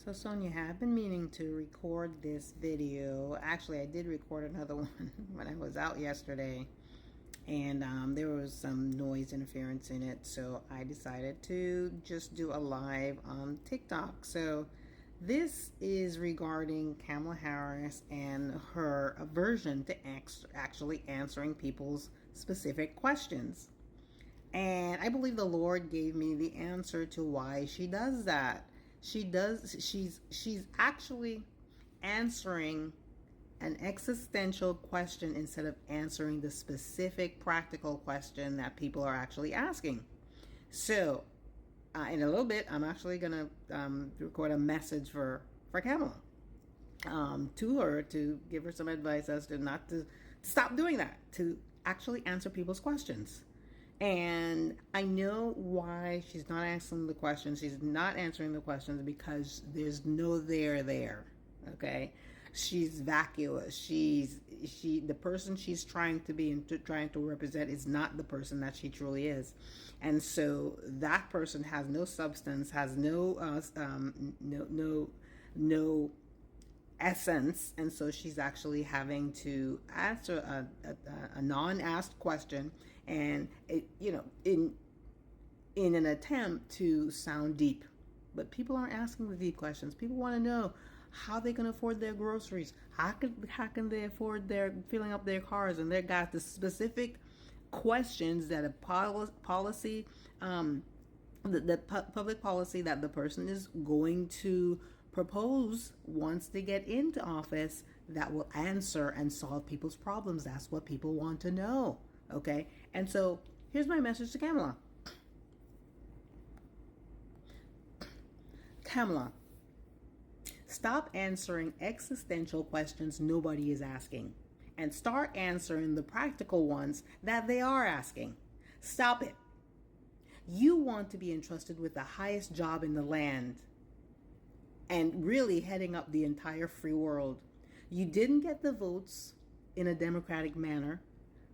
So Sonia, I've been meaning to record this video. Actually, I did record another one when I was out yesterday, and there was some noise interference in it, so I decided to just do a live on TikTok. So this is regarding Kamala Harris and her aversion to actually answering people's specific questions. And I believe the Lord gave me the answer to why she does that. She's actually answering an existential question instead of answering the specific practical question that people are actually asking. So, in a little bit, I'm actually going to record a message for Kamala to her to give her some advice as to not to stop doing that, to actually answer people's questions. And I know why she's not answering the questions. She's not answering the questions because there's no there. Okay, she's vacuous. The person she's trying to be and trying to represent is not the person that she truly is, and so that person has no substance, has no essence, and so she's actually having to answer a non-asked question, and in an attempt to sound deep. But people aren't asking the deep questions. People want to know how they can afford their groceries, how can they afford their filling up their cars, and they got the specific questions that a policy public policy that the person is going to propose once they get into office that will answer and solve people's problems. That's what people want to know. Okay? And so here's my message to Kamala. Kamala, stop answering existential questions nobody is asking and start answering the practical ones that they are asking. Stop it. You want to be entrusted with the highest job in the land and really heading up the entire free world. You didn't get the votes in a democratic manner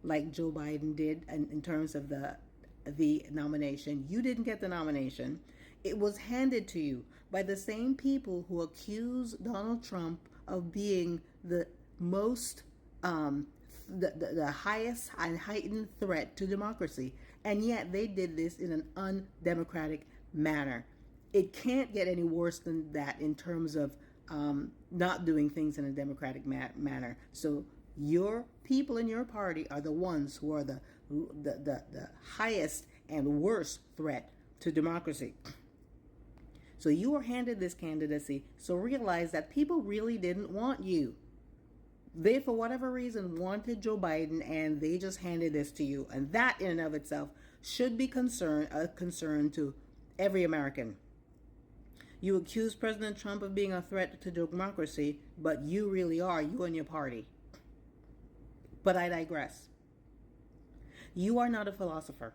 like Joe Biden did in terms of the nomination. You didn't get the nomination. It was handed to you by the same people who accuse Donald Trump of being the most the highest and heightened threat to democracy, and yet they did this in an undemocratic manner. It can't get any worse than that in terms of not doing things in a democratic manner. So your people in your party are the ones who are the highest and worst threat to democracy. So you were handed this candidacy. So realize that people really didn't want you. They, for whatever reason, wanted Joe Biden, and they just handed this to you. And that in and of itself should be a concern to every American. You accuse President Trump of being a threat to democracy, but you really are, you and your party. But I digress. You are not a philosopher,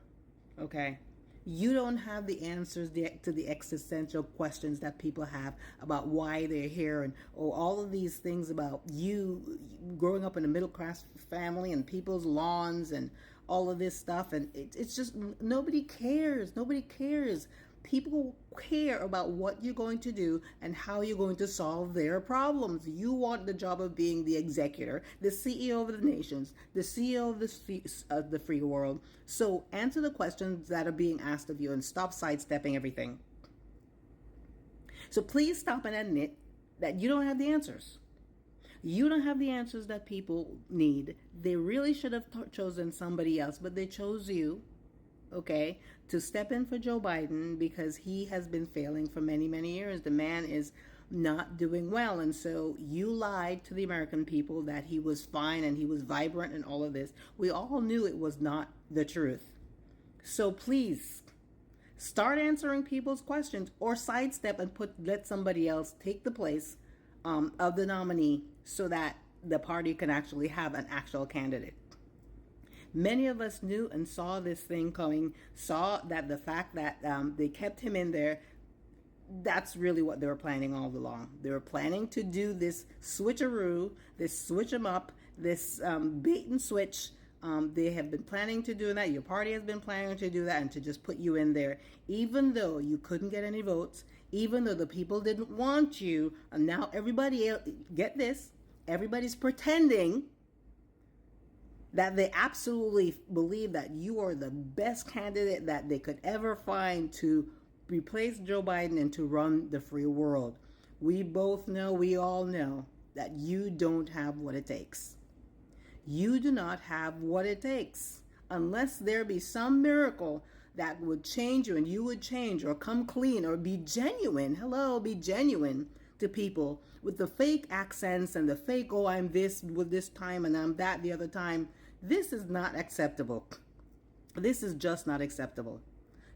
okay? You don't have the answers to the existential questions that people have about why they're here and all of these things about you growing up in a middle-class family and people's lawns and all of this stuff. And it's just nobody cares. Nobody cares. People care about what you're going to do and how you're going to solve their problems. You want the job of being the executor, the CEO of the nations, the CEO of the free world. So answer the questions that are being asked of you and stop sidestepping everything. So please stop and admit that you don't have the answers. You don't have the answers that people need. They really should have chosen somebody else, but they chose you. Okay, to step in for Joe Biden because he has been failing for many, many years. The man is not doing well. And so you lied to the American people that he was fine and he was vibrant and all of this. We all knew it was not the truth. So please start answering people's questions or sidestep and let somebody else take the place of the nominee so that the party can actually have an actual candidate. Many of us knew and saw this thing coming, saw that the fact that they kept him in there, that's really what they were planning all along. They were planning to do this switcheroo, this switch him up, this bait and switch They have been planning to do that. Your party has been planning to do that and to just put you in there, even though you couldn't get any votes, even though the people didn't want you. And now everybody, get this, everybody's pretending that they absolutely believe that you are the best candidate that they could ever find to replace Joe Biden and to run the free world. We both know, we all know that you don't have what it takes. You do not have what it takes. Unless there be some miracle that would change you and you would change or come clean or be genuine. Hello, be genuine to people with the fake accents and the fake, oh, I'm this with this time and I'm that the other time. This is not acceptable. This is just not acceptable.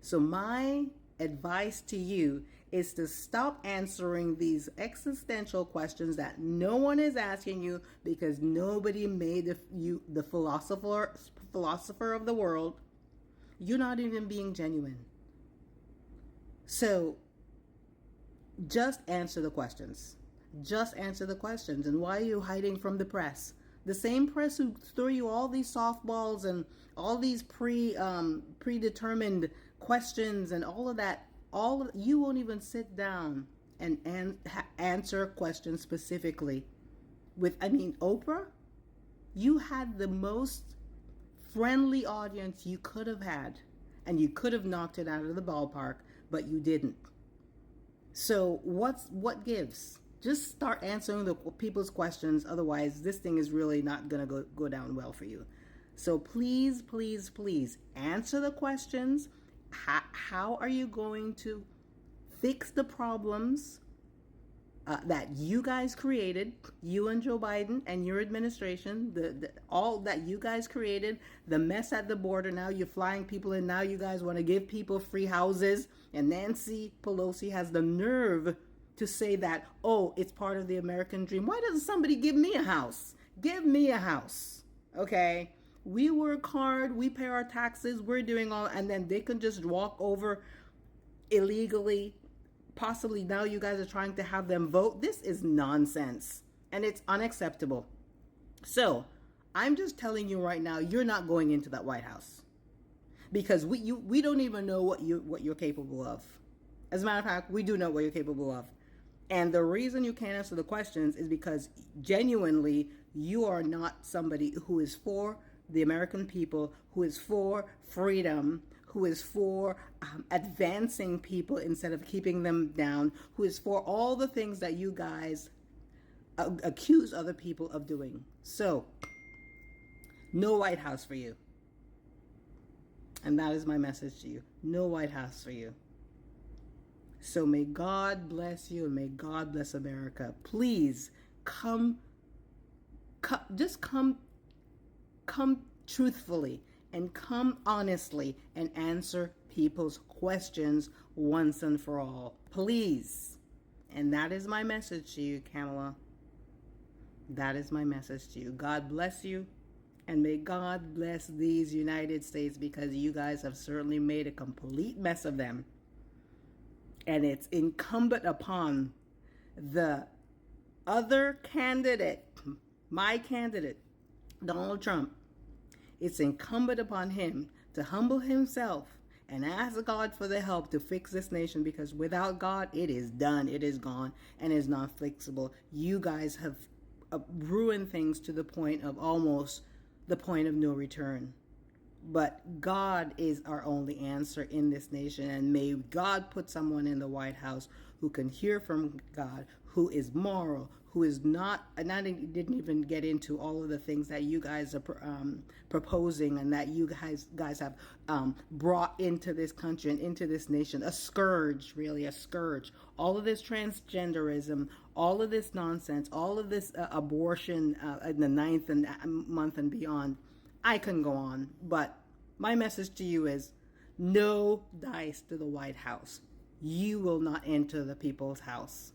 So my advice to you is to stop answering these existential questions that no one is asking you because nobody made you the philosopher of the world. You're not even being genuine. So just answer the questions. Just answer the questions. And why are you hiding from the press? The same press who threw you all these softballs and all these predetermined questions and all of that, you won't even sit down and answer questions specifically. Oprah, you had the most friendly audience you could have had, and you could have knocked it out of the ballpark, but you didn't. So what gives? Just start answering the people's questions. Otherwise, this thing is really not going to go down well for you. So please, please, please answer the questions. How are you going to fix the problems that you guys created, you and Joe Biden and your administration, all that you guys created, the mess at the border? Now you're flying people in. Now you guys want to give people free houses. And Nancy Pelosi has the nerve to say that, oh, it's part of the American dream. Why doesn't somebody give me a house? Give me a house, okay? We work hard, we pay our taxes, we're doing all, and then they can just walk over illegally. Possibly now you guys are trying to have them vote. This is nonsense, and it's unacceptable. So I'm just telling you right now, you're not going into that White House because we don't even know what you're capable of. As a matter of fact, we do know what you're capable of. And the reason you can't answer the questions is because genuinely you are not somebody who is for the American people, who is for freedom, who is for advancing people instead of keeping them down, who is for all the things that you guys accuse other people of doing. So, no White House for you. And that is my message to you. No White House for you. So may God bless you and may God bless America. Please come truthfully and come honestly and answer people's questions once and for all. Please. And that is my message to you, Kamala. That is my message to you. God bless you. And may God bless these United States, because you guys have certainly made a complete mess of them. And it's incumbent upon the other candidate, my candidate, Donald Trump, it's incumbent upon him to humble himself and ask God for the help to fix this nation, because without God, it is done, it is gone, and is not fixable. You guys have ruined things to the point of almost the point of no return. But God is our only answer in this nation, and may God put someone in the White House who can hear from God, who is moral, who is not, and I didn't even get into all of the things that you guys are proposing and that you guys have brought into this country and into this nation. A scourge, really, a scourge. All of this transgenderism, all of this nonsense, all of this abortion in the 9th month and beyond. I can go on, but my message to you is no dice to the White House. You will not enter the people's house.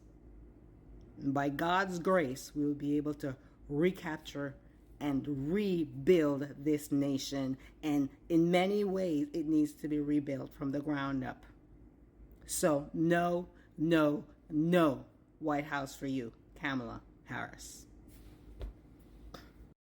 And by God's grace, we will be able to recapture and rebuild this nation. And in many ways, it needs to be rebuilt from the ground up. So no, no, no White House for you, Kamala Harris.